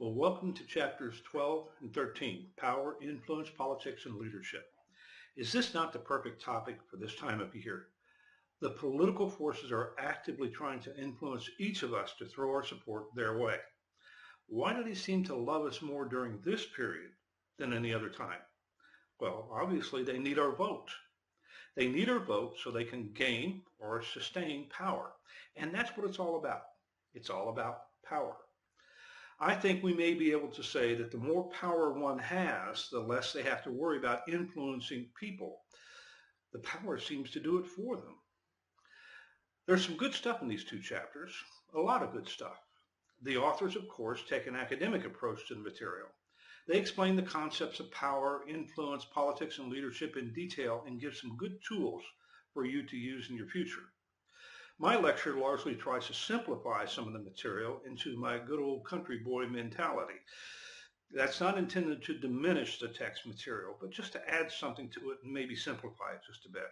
Well, welcome to chapters 12 and 13, Power, Influence, Politics, and Leadership. Is this not the perfect topic for this time of year? The political forces are actively trying to influence each of us to throw our support their way. Why do they seem to love us more during this period than any other time? Well, obviously they need our vote. They need our vote so they can gain or sustain power. And that's what it's all about. It's all about power. I think we may be able to say that the more power one has, the less they have to worry about influencing people. The power seems to do it for them. There's some good stuff in these two chapters, a lot of good stuff. The authors, of course, take an academic approach to the material. They explain the concepts of power, influence, politics, and leadership in detail and give some good tools for you to use in your future. My lecture largely tries to simplify some of the material into my good old country boy mentality. That's not intended to diminish the text material, but just to add something to it and maybe simplify it just a bit.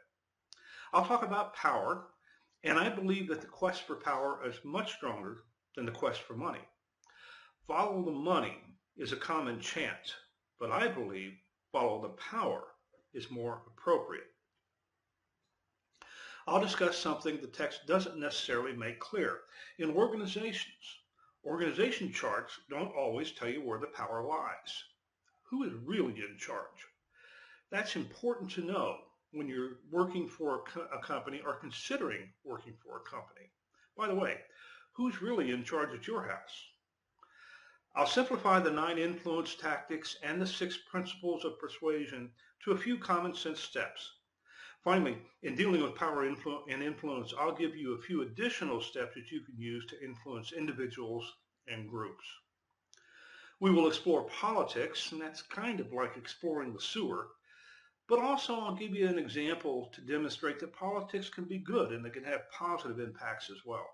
I'll talk about power, and I believe that the quest for power is much stronger than the quest for money. Follow the money is a common chant, but I believe follow the power is more appropriate. I'll discuss something the text doesn't necessarily make clear. In organization charts don't always tell you where the power lies. Who is really in charge? That's important to know when you're working for a company or considering working for a company. By the way, who's really in charge at your house? I'll simplify the 9 influence tactics and the 6 principles of persuasion to a few common sense steps. Finally, in dealing with power and influence, I'll give you a few additional steps that you can use to influence individuals and groups. We will explore politics, and that's kind of like exploring the sewer, but also I'll give you an example to demonstrate that politics can be good and they can have positive impacts as well.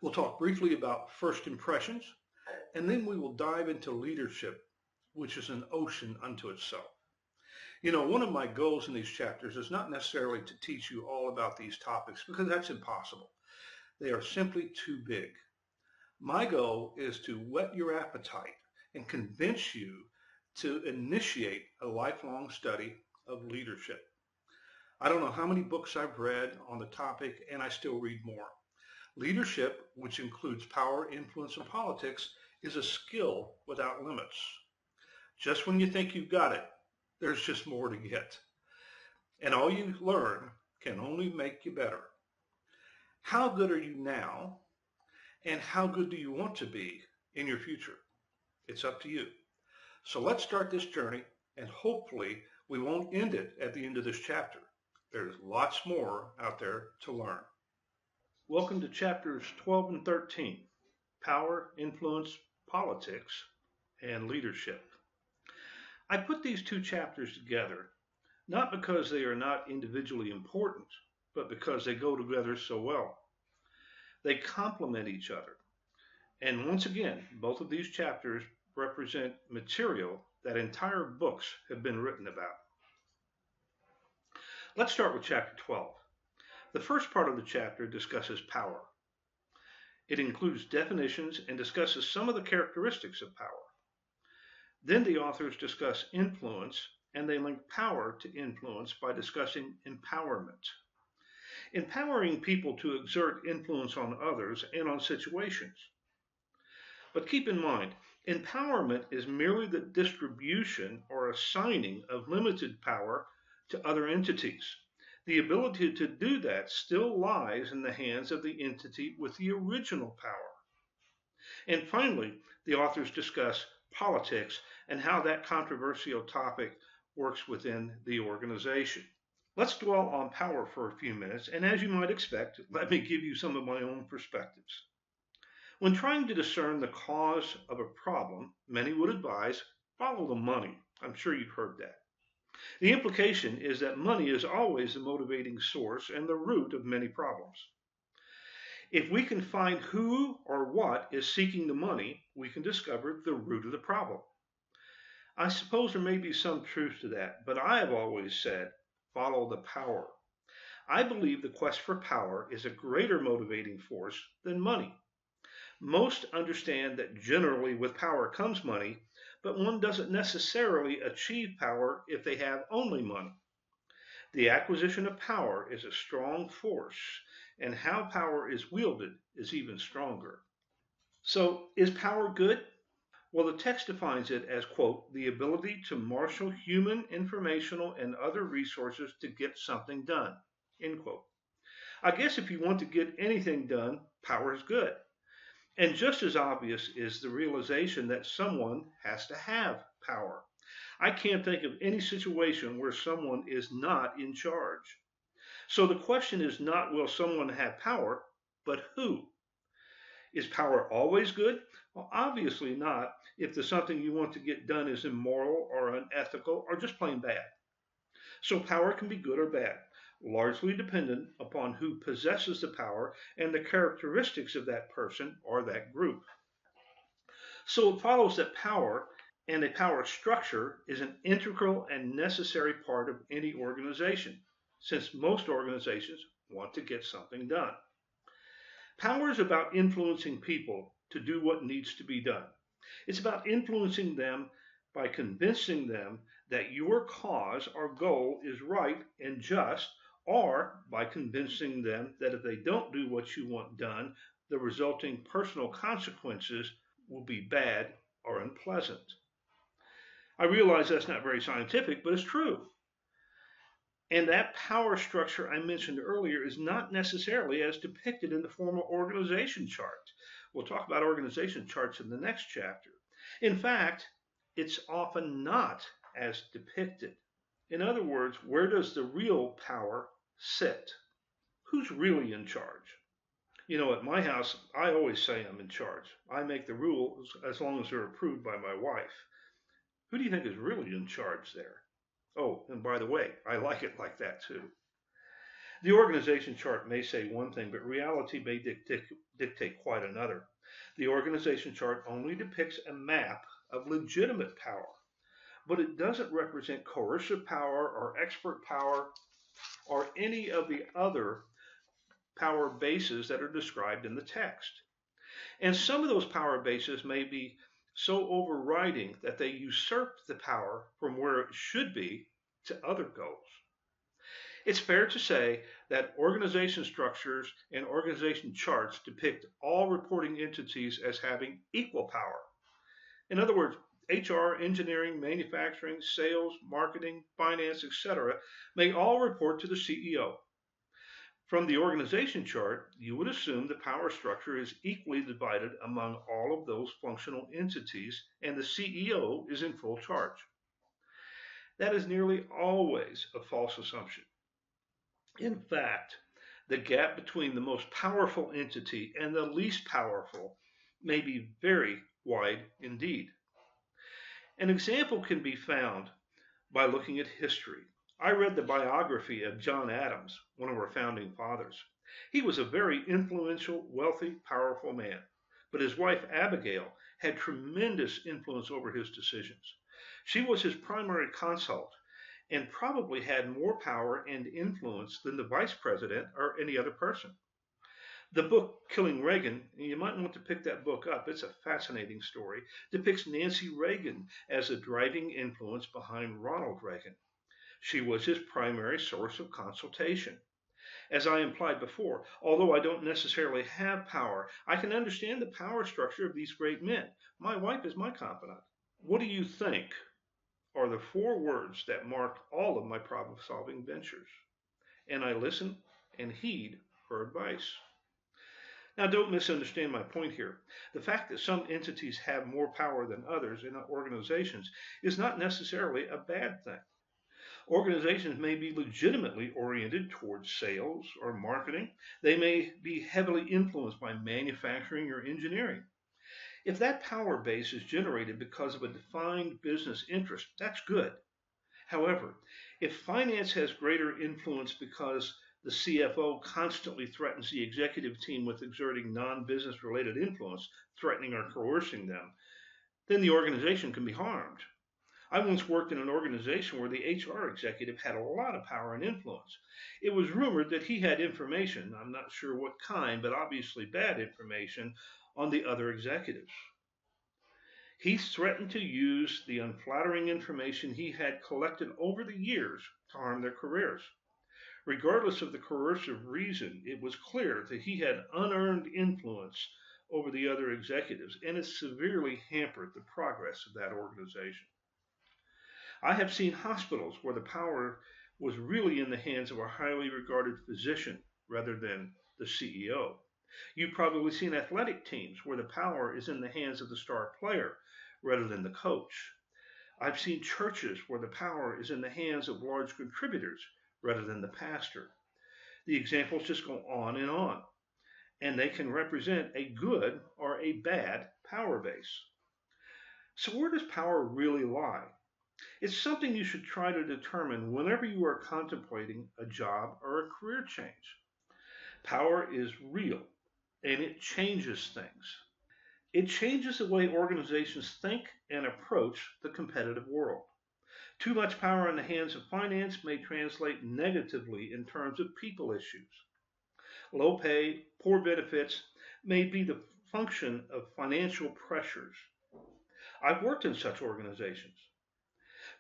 We'll talk briefly about first impressions, and then we will dive into leadership, which is an ocean unto itself. You know, one of my goals in these chapters is not necessarily to teach you all about these topics because that's impossible. They are simply too big. My goal is to whet your appetite and convince you to initiate a lifelong study of leadership. I don't know how many books I've read on the topic, and I still read more. Leadership, which includes power, influence, and politics, is a skill without limits. Just when you think you've got it, there's just more to get. And all you learn can only make you better. How good are you now? And how good do you want to be in your future? It's up to you. So let's start this journey, and hopefully we won't end it at the end of this chapter. There's lots more out there to learn. Welcome to chapters 12 and 13, Power, Influence, Politics, and Leadership. I put these two chapters together, not because they are not individually important, but because they go together so well. They complement each other. And once again, both of these chapters represent material that entire books have been written about. Let's start with chapter 12. The first part of the chapter discusses power. It includes definitions and discusses some of the characteristics of power. Then the authors discuss influence, and they link power to influence by discussing empowerment. Empowering people to exert influence on others and on situations. But keep in mind, empowerment is merely the distribution or assigning of limited power to other entities. The ability to do that still lies in the hands of the entity with the original power. And finally, the authors discuss politics and how that controversial topic works within the organization. Let's dwell on power for a few minutes, and as you might expect, let me give you some of my own perspectives. When trying to discern the cause of a problem, many would advise, follow the money. I'm sure you've heard that. The implication is that money is always the motivating source and the root of many problems. If we can find who or what is seeking the money, we can discover the root of the problem. I suppose there may be some truth to that, but I have always said, follow the power. I believe the quest for power is a greater motivating force than money. Most understand that generally with power comes money, but one doesn't necessarily achieve power if they have only money. The acquisition of power is a strong force, and how power is wielded is even stronger. So, is power good? Well, the text defines it as, quote, the ability to marshal human, informational, and other resources to get something done, end quote. I guess if you want to get anything done, power is good. And just as obvious is the realization that someone has to have power. I can't think of any situation where someone is not in charge. So the question is not will someone have power, but who? Is power always good? Well, obviously not if the something you want to get done is immoral or unethical or just plain bad. So power can be good or bad, largely dependent upon who possesses the power and the characteristics of that person or that group. So it follows that power and a power structure is an integral and necessary part of any organization, since most organizations want to get something done. Power is about influencing people to do what needs to be done. It's about influencing them by convincing them that your cause or goal is right and just, or by convincing them that if they don't do what you want done, the resulting personal consequences will be bad or unpleasant. I realize that's not very scientific, but it's true. And that power structure I mentioned earlier is not necessarily as depicted in the formal organization chart. We'll talk about organization charts in the next chapter. In fact, it's often not as depicted. In other words, where does the real power sit? Who's really in charge? You know, at my house, I always say I'm in charge. I make the rules as long as they're approved by my wife. Who do you think is really in charge there? Oh, and by the way, I like it like that too. The organization chart may say one thing, but reality may dictate quite another. The organization chart only depicts a map of legitimate power, but it doesn't represent coercive power or expert power or any of the other power bases that are described in the text. And some of those power bases may be so overriding that they usurp the power from where it should be to other goals. It's fair to say that organization structures and organization charts depict all reporting entities as having equal power. In other words, HR, engineering, manufacturing, sales, marketing, finance, etc., may all report to the CEO. From the organization chart, you would assume the power structure is equally divided among all of those functional entities, and the CEO is in full charge. That is nearly always a false assumption. In fact, the gap between the most powerful entity and the least powerful may be very wide indeed. An example can be found by looking at history. I read the biography of John Adams, one of our founding fathers. He was a very influential, wealthy, powerful man, but his wife Abigail had tremendous influence over his decisions. She was his primary consult and probably had more power and influence than the vice president or any other person. The book Killing Reagan, you might want to pick that book up, it's a fascinating story, depicts Nancy Reagan as a driving influence behind Ronald Reagan. She was his primary source of consultation. As I implied before, although I don't necessarily have power, I can understand the power structure of these great men. My wife is my confidant. What do you think are the four words that marked all of my problem solving ventures? And I listen and heed her advice. Now, don't misunderstand my point here. The fact that some entities have more power than others in organizations is not necessarily a bad thing. Organizations may be legitimately oriented towards sales or marketing. They may be heavily influenced by manufacturing or engineering. If that power base is generated because of a defined business interest, that's good. However, if finance has greater influence because the CFO constantly threatens the executive team with exerting non-business related influence, threatening or coercing them, then the organization can be harmed. I once worked in an organization where the HR executive had a lot of power and influence. It was rumored that he had information, I'm not sure what kind, but obviously bad information, on the other executives. He threatened to use the unflattering information he had collected over the years to harm their careers. Regardless of the coercive reason, it was clear that he had unearned influence over the other executives, and it severely hampered the progress of that organization. I have seen hospitals where the power was really in the hands of a highly regarded physician rather than the CEO. You've probably seen athletic teams where the power is in the hands of the star player rather than the coach. I've seen churches where the power is in the hands of large contributors rather than the pastor. The examples just go on, and they can represent a good or a bad power base. So, where does power really lie? It's something you should try to determine whenever you are contemplating a job or a career change. Power is real, and it changes things. It changes the way organizations think and approach the competitive world. Too much power in the hands of finance may translate negatively in terms of people issues. Low pay, poor benefits may be the function of financial pressures. I've worked in such organizations.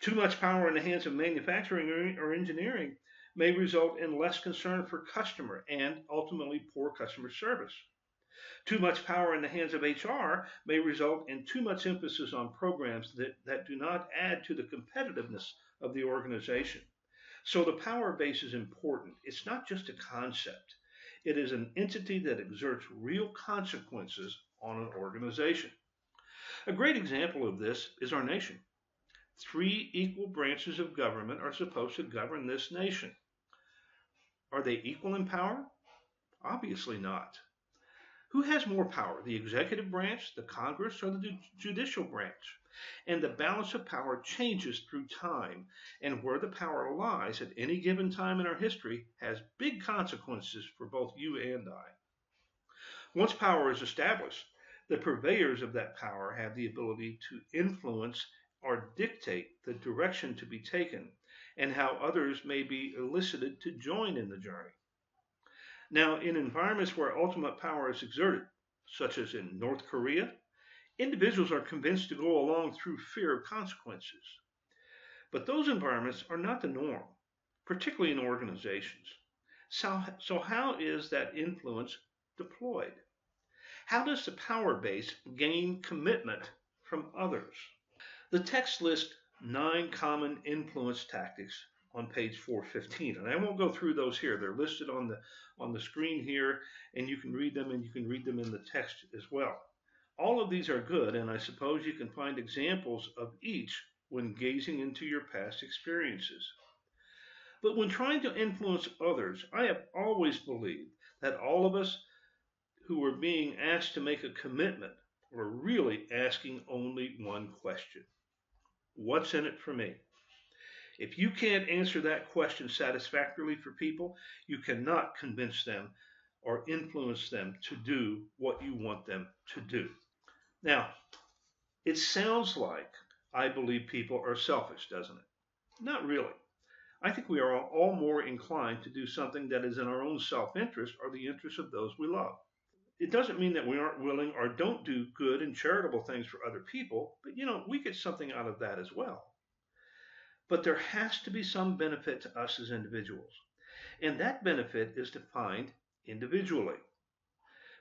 Too much power in the hands of manufacturing or engineering may result in less concern for customer and ultimately poor customer service. Too much power in the hands of HR may result in too much emphasis on programs that do not add to the competitiveness of the organization. So the power base is important. It's not just a concept. It is an entity that exerts real consequences on an organization. A great example of this is our nation. 3 equal branches of government are supposed to govern this nation. Are they equal in power? Obviously not. Who has more power, the executive branch, the Congress, or the judicial branch? And the balance of power changes through time, and where the power lies at any given time in our history has big consequences for both you and I. Once power is established, the purveyors of that power have the ability to influence or dictate the direction to be taken and how others may be elicited to join in the journey. Now, in environments where ultimate power is exerted, such as in North Korea, individuals are convinced to go along through fear of consequences. But those environments are not the norm, particularly in organizations. So how is that influence deployed? How does the power base gain commitment from others? The text lists 9 common influence tactics on page 415, and I won't go through those here. They're listed on the screen here, and you can read them, and you can read them in the text as well. All of these are good, and I suppose you can find examples of each when gazing into your past experiences. But when trying to influence others, I have always believed that all of us who are being asked to make a commitment are really asking only one question. What's in it for me? If you can't answer that question satisfactorily for people, you cannot convince them or influence them to do what you want them to do. Now, it sounds like I believe people are selfish, doesn't it? Not really. I think we are all more inclined to do something that is in our own self-interest or the interest of those we love. It doesn't mean that we aren't willing or don't do good and charitable things for other people, but we get something out of that as well. But there has to be some benefit to us as individuals, and that benefit is defined individually.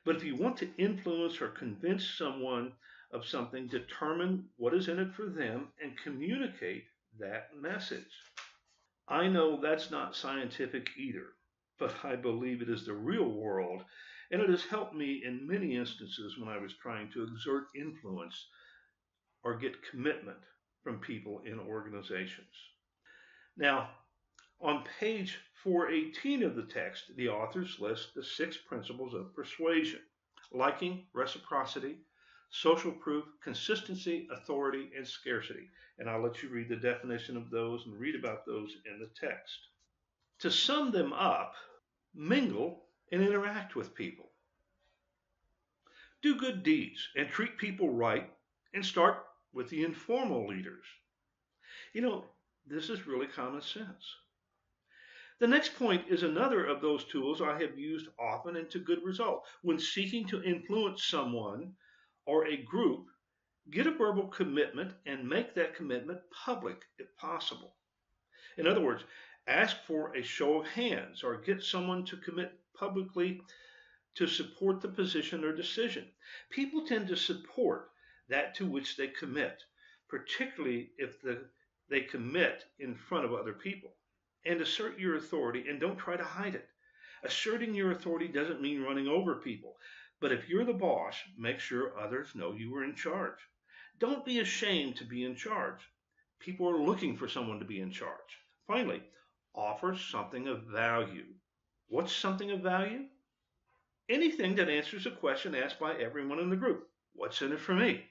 But if you want to influence or convince someone of something, determine what is in it for them and communicate that message. I know that's not scientific either, but I believe it is the real world, and it has helped me in many instances when I was trying to exert influence or get commitment from people in organizations. Now, on page 418 of the text, the authors list the 6 principles of persuasion: liking, reciprocity, social proof, consistency, authority, and scarcity. And I'll let you read the definition of those and read about those in the text. To sum them up, mingle and interact with people. Do good deeds and treat people right, and start with the informal leaders. This is really common sense. The next point is another of those tools I have used often and to good result. When seeking to influence someone or a group, get a verbal commitment and make that commitment public if possible. In other words, ask for a show of hands or get someone to commit publicly to support the position or decision. People tend to support that to which they commit, particularly if they commit in front of other people. And assert your authority and don't try to hide it. Asserting your authority doesn't mean running over people, but if you're the boss, make sure others know you are in charge. Don't be ashamed to be in charge. People are looking for someone to be in charge. Finally, offer something of value. What's something of value? Anything that answers a question asked by everyone in the group. What's in it for me?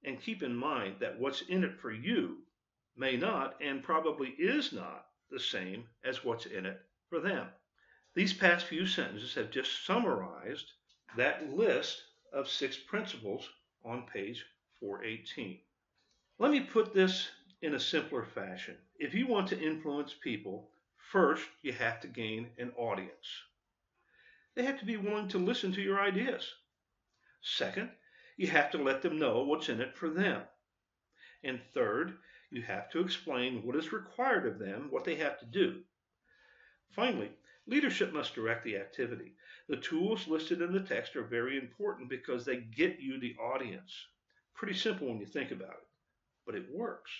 And keep in mind that what's in it for you may not and probably is not the same as what's in it for them. These past few sentences have just summarized that list of 6 principles on page 418. Let me put this in a simpler fashion. If you want to influence people, first you have to gain an audience. They have to be willing to listen to your ideas. Second, you have to let them know what's in it for them. And third, you have to explain what is required of them, what they have to do. Finally, leadership must direct the activity. The tools listed in the text are very important because they get you the audience. Pretty simple when you think about it, but it works.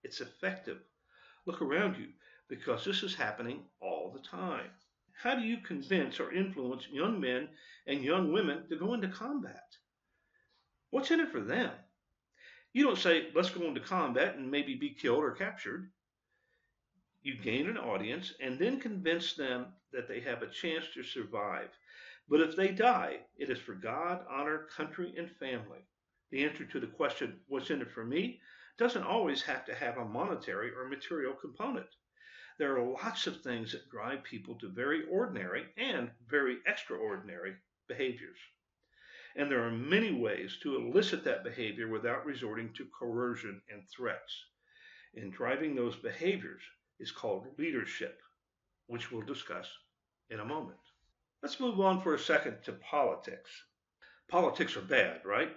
It's effective. Look around you because this is happening all the time. How do you convince or influence young men and young women to go into combat? What's in it for them? You don't say, let's go into combat and maybe be killed or captured. You gain an audience and then convince them that they have a chance to survive. But if they die, it is for God, honor, country, and family. The answer to the question, what's in it for me, doesn't always have to have a monetary or material component. There are lots of things that drive people to very ordinary and very extraordinary behaviors. And there are many ways to elicit that behavior without resorting to coercion and threats. And driving those behaviors is called leadership, which we'll discuss in a moment. Let's move on for a second to politics. Politics are bad, right?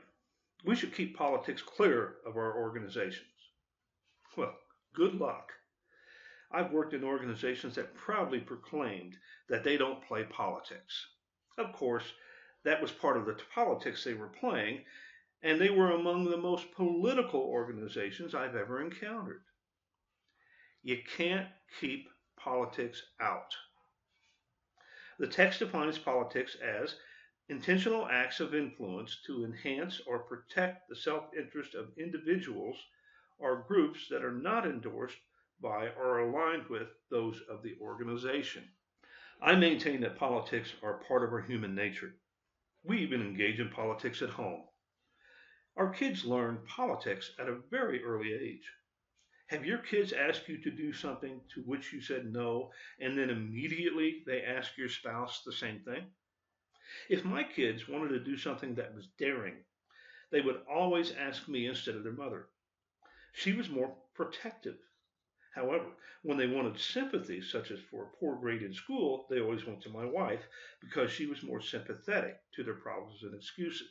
We should keep politics clear of our organizations. Well, good luck. I've worked in organizations that proudly proclaimed that they don't play politics. Of course, that was part of the politics they were playing, and they were among the most political organizations I've ever encountered. You can't keep politics out. The text defines politics as intentional acts of influence to enhance or protect the self-interest of individuals or groups that are not endorsed by or aligned with those of the organization. I maintain that politics are part of our human nature. We even engage in politics at home. Our kids learn politics at a very early age. Have your kids asked you to do something to which you said no, and then immediately they ask your spouse the same thing? If my kids wanted to do something that was daring, they would always ask me instead of their mother. She was more protective. However, when they wanted sympathy, such as for a poor grade in school, they always went to my wife because she was more sympathetic to their problems and excuses.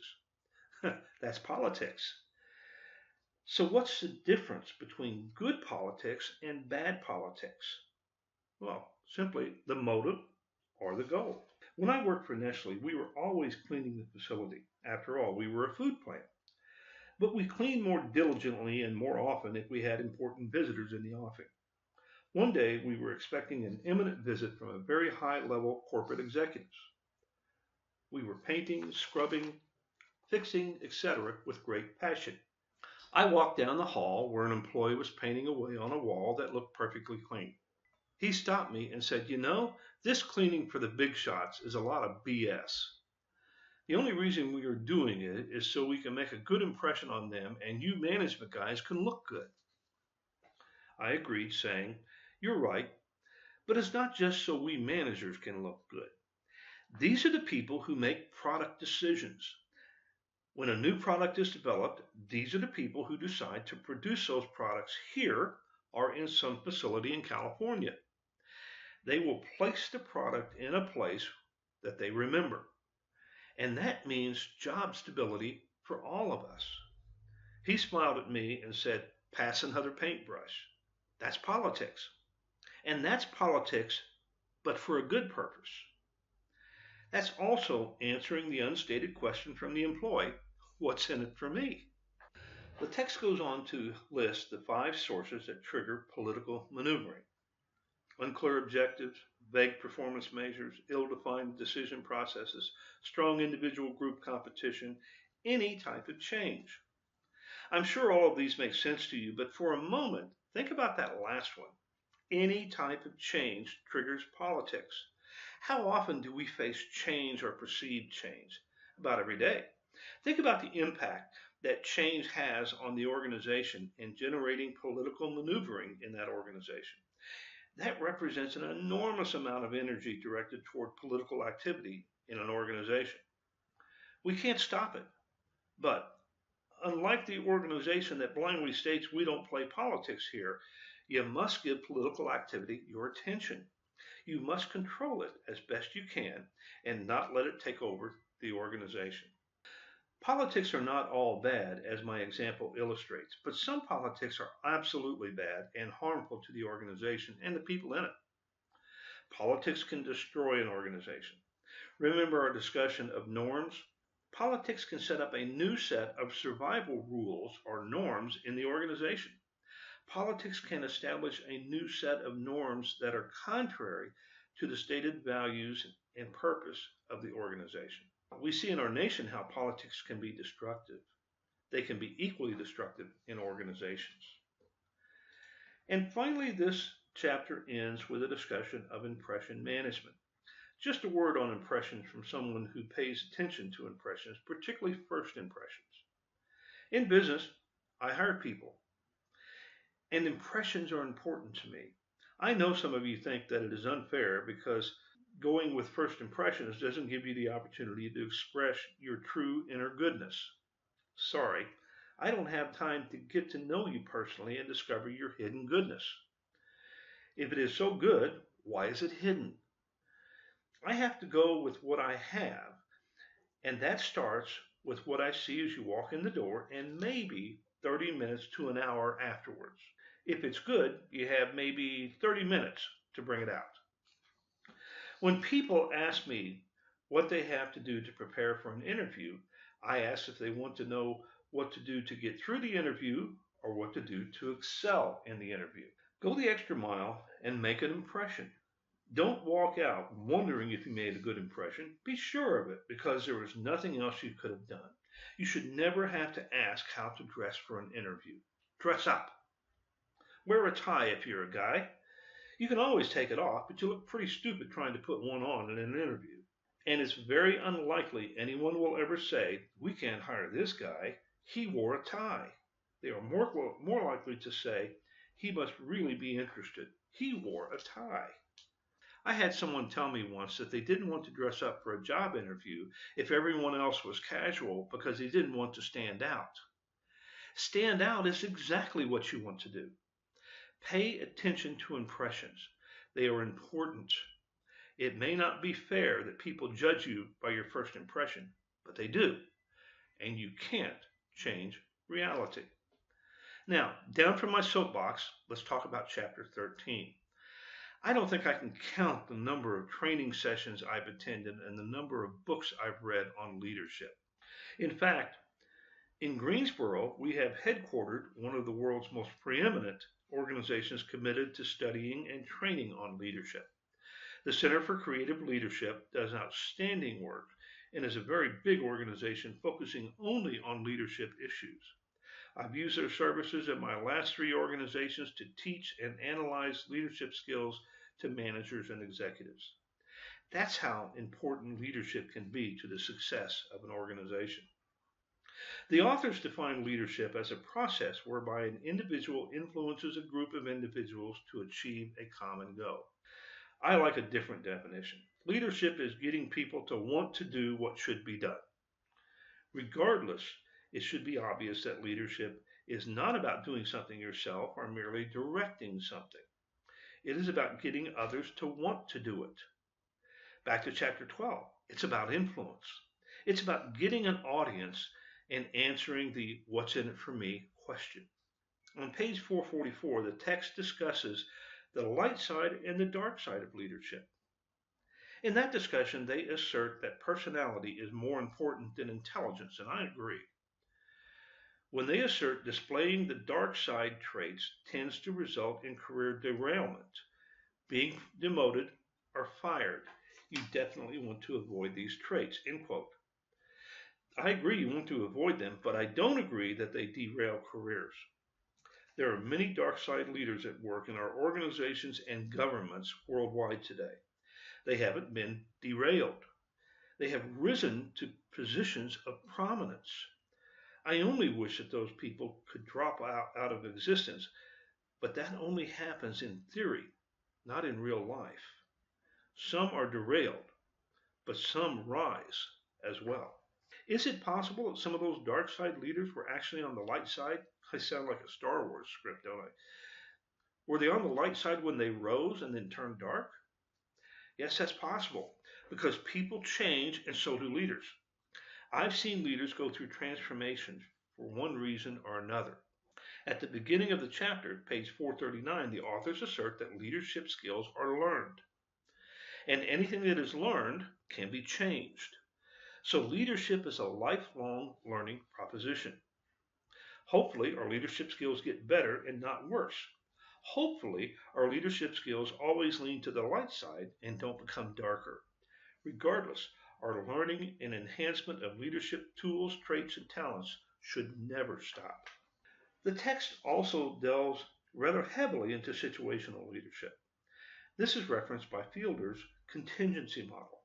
That's politics. So what's the difference between good politics and bad politics? Well, simply the motive or the goal. When I worked for Nestle, we were always cleaning the facility. After all, we were a food plant. But we cleaned more diligently and more often if we had important visitors in the offing. One day, we were expecting an imminent visit from a very high-level corporate executives. We were painting, scrubbing, fixing, etc. with great passion. I walked down the hall where an employee was painting away on a wall that looked perfectly clean. He stopped me and said, you know, this cleaning for the big shots is a lot of BS. The only reason we are doing it is so we can make a good impression on them and you management guys can look good. I agreed, saying, you're right, but it's not just so we managers can look good. These are the people who make product decisions. When a new product is developed, these are the people who decide to produce those products here or in some facility in California. They will place the product in a place that they remember. And that means job stability for all of us. He smiled at me and said, "Pass another paintbrush." That's politics. And that's politics, but for a good purpose. That's also answering the unstated question from the employee, what's in it for me? The text goes on to list the 5 sources that trigger political maneuvering: unclear objectives, vague performance measures, ill-defined decision processes, strong individual group competition, any type of change. I'm sure all of these make sense to you, but for a moment, think about that last one. Any type of change triggers politics. How often do we face change or perceived change? About every day. Think about the impact that change has on the organization in generating political maneuvering in that organization. That represents an enormous amount of energy directed toward political activity in an organization. We can't stop it, but unlike the organization that blindly states we don't play politics here, you must give political activity your attention. You must control it as best you can and not let it take over the organization. Politics are not all bad, as my example illustrates, but some politics are absolutely bad and harmful to the organization and the people in it. Politics can destroy an organization. Remember our discussion of norms? Politics can set up a new set of survival rules or norms in the organization. Politics can establish a new set of norms that are contrary to the stated values and purpose of the organization. We see in our nation how politics can be destructive. They can be equally destructive in organizations. And finally, this chapter ends with a discussion of impression management. Just a word on impressions from someone who pays attention to impressions, particularly first impressions. In business, I hire people, and impressions are important to me. I know some of you think that it is unfair because going with first impressions doesn't give you the opportunity to express your true inner goodness. Sorry, I don't have time to get to know you personally and discover your hidden goodness. If it is so good, why is it hidden? I have to go with what I have, and that starts with what I see as you walk in the door and maybe 30 minutes to an hour afterwards. If it's good, you have maybe 30 minutes to bring it out. When people ask me what they have to do to prepare for an interview, I ask if they want to know what to do to get through the interview or what to do to excel in the interview. Go the extra mile and make an impression. Don't walk out wondering if you made a good impression. Be sure of it because there was nothing else you could have done. You should never have to ask how to dress for an interview. Dress up. Wear a tie if you're a guy. You can always take it off, but you look pretty stupid trying to put one on in an interview. And it's very unlikely anyone will ever say, "We can't hire this guy. He wore a tie." They are more likely to say, "He must really be interested. He wore a tie." I had someone tell me once that they didn't want to dress up for a job interview if everyone else was casual because they didn't want to stand out. Stand out is exactly what you want to do. Pay attention to impressions. They are important. It may not be fair that people judge you by your first impression, but they do, and you can't change reality. Now, down from my soapbox, let's talk about chapter 13. I don't think I can count the number of training sessions I've attended and the number of books I've read on leadership. In fact, in Greensboro, we have headquartered one of the world's most preeminent organizations committed to studying and training on leadership. The Center for Creative Leadership does outstanding work and is a very big organization focusing only on leadership issues. I've used their services at my last 3 organizations to teach and analyze leadership skills to managers and executives. That's how important leadership can be to the success of an organization. The authors define leadership as a process whereby an individual influences a group of individuals to achieve a common goal. I like a different definition. Leadership is getting people to want to do what should be done. Regardless, it should be obvious that leadership is not about doing something yourself or merely directing something. It is about getting others to want to do it. Back to chapter 12. It's about influence. It's about getting an audience and answering the what's in it for me question. On page 444, the text discusses the light side and the dark side of leadership. In that discussion, they assert that personality is more important than intelligence, and I agree. When they assert displaying the dark side traits tends to result in career derailment, being demoted or fired, you definitely want to avoid these traits, end quote. I agree you want to avoid them, but I don't agree that they derail careers. There are many dark side leaders at work in our organizations and governments worldwide today. They haven't been derailed. They have risen to positions of prominence. I only wish that those people could drop out of existence, but that only happens in theory, not in real life. Some are derailed, but some rise as well. Is it possible that some of those dark side leaders were actually on the light side? I sound like a Star Wars script, don't I? Were they on the light side when they rose and then turned dark? Yes, that's possible because people change and so do leaders. I've seen leaders go through transformations for one reason or another. At the beginning of the chapter, page 439, the authors assert that leadership skills are learned. And anything that is learned can be changed. So leadership is a lifelong learning proposition. Hopefully, our leadership skills get better and not worse. Hopefully, our leadership skills always lean to the light side and don't become darker. Regardless, our learning and enhancement of leadership tools, traits, and talents should never stop. The text also delves rather heavily into situational leadership. This is referenced by Fielder's contingency model.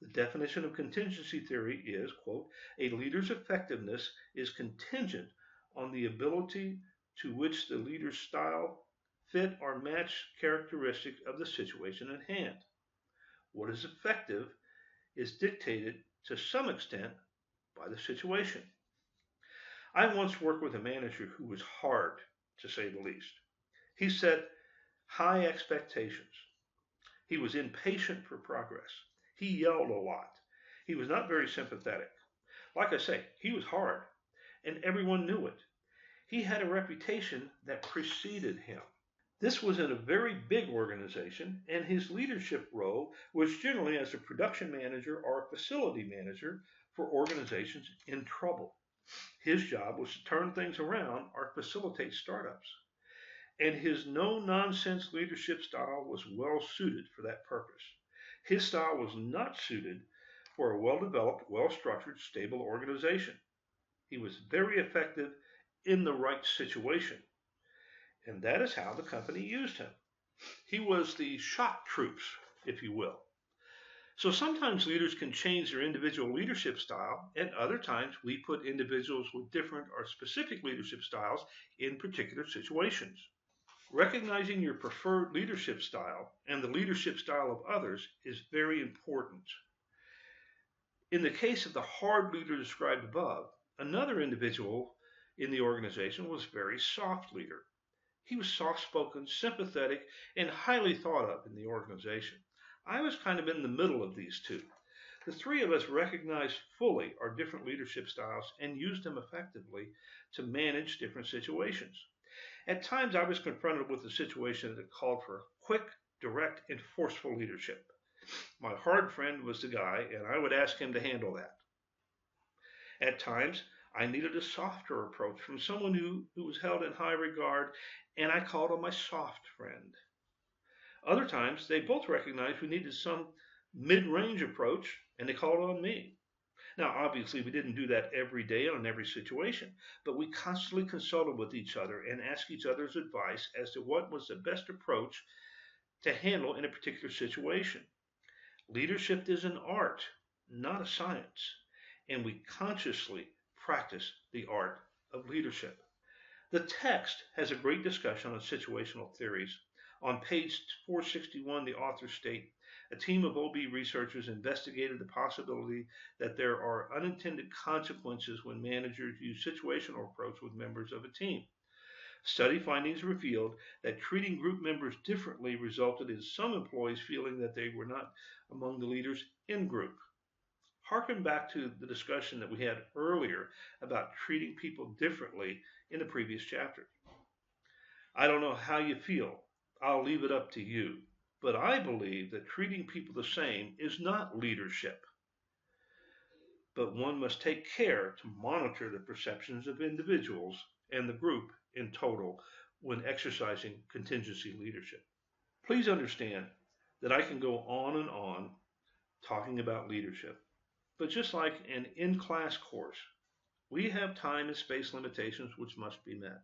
The definition of contingency theory is, quote, a leader's effectiveness is contingent on the ability to which the leader's style fit or match characteristics of the situation at hand. What is effective is dictated to some extent by the situation. I once worked with a manager who was hard, to say the least. He set high expectations. He was impatient for progress. He yelled a lot. He was not very sympathetic. Like I say, he was hard, and everyone knew it. He had a reputation that preceded him. This was in a very big organization, and his leadership role was generally as a production manager or a facility manager for organizations in trouble. His job was to turn things around or facilitate startups. And his no-nonsense leadership style was well suited for that purpose. His style was not suited for a well-developed, well-structured, stable organization. He was very effective in the right situation. And that is how the company used him. He was the shock troops, if you will. So sometimes leaders can change their individual leadership style, and other times we put individuals with different or specific leadership styles in particular situations. Recognizing your preferred leadership style and the leadership style of others is very important. In the case of the hard leader described above, another individual in the organization was a very soft leader. He was soft-spoken, sympathetic, and highly thought of in the organization. I was kind of in the middle of these two. The three of us recognized fully our different leadership styles and used them effectively to manage different situations. At times, I was confronted with a situation that called for quick, direct, and forceful leadership. My hard friend was the guy, and I would ask him to handle that. At times, I needed a softer approach from someone who was held in high regard, and I called on my soft friend. Other times, they both recognized we needed some mid-range approach, and they called on me. Now, obviously, we didn't do that every day and in every situation, but we constantly consulted with each other and asked each other's advice as to what was the best approach to handle in a particular situation. Leadership is an art, not a science, and we consciously practice the art of leadership. The text has a great discussion on situational theories. On page 461, the authors state, a team of OB researchers investigated the possibility that there are unintended consequences when managers use situational approach with members of a team. Study findings revealed that treating group members differently resulted in some employees feeling that they were not among the leaders in group. Harken back to the discussion that we had earlier about treating people differently in the previous chapter. I don't know how you feel. I'll leave it up to you. But I believe that treating people the same is not leadership. But one must take care to monitor the perceptions of individuals and the group in total when exercising contingency leadership. Please understand that I can go on and on talking about leadership, but just like an in-class course, we have time and space limitations which must be met.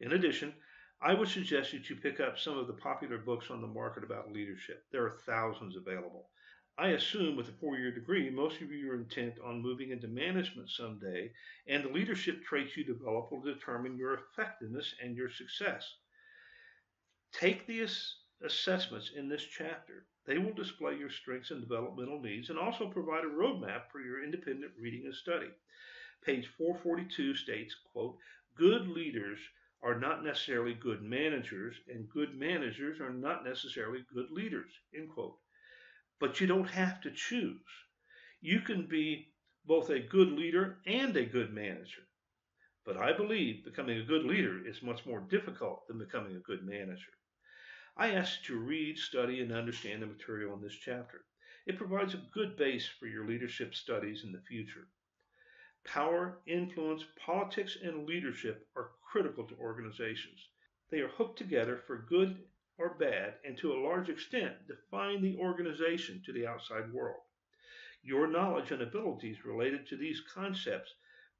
In addition, I would suggest that you pick up some of the popular books on the market about leadership. There are thousands available. I assume with a 4-year degree, most of you are intent on moving into management someday, and the leadership traits you develop will determine your effectiveness and your success. Take the assessments in this chapter. They will display your strengths and developmental needs and also provide a roadmap for your independent reading and study. Page 442 states, quote, good leaders are not necessarily good managers, and good managers are not necessarily good leaders, end quote. But you don't have to choose. You can be both a good leader and a good manager. But I believe becoming a good leader is much more difficult than becoming a good manager. I ask that you read, study, and understand the material in this chapter. It provides a good base for your leadership studies in the future. Power, influence, politics, and leadership are critical to organizations. They are hooked together for good or bad, and to a large extent define the organization to the outside world. Your knowledge and abilities related to these concepts,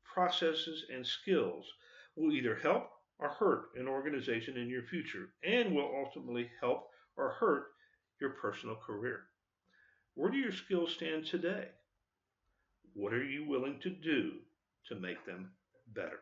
processes, and skills will either help or hurt an organization in your future, and will ultimately help or hurt your personal career. Where do your skills stand today? What are you willing to do to make them better?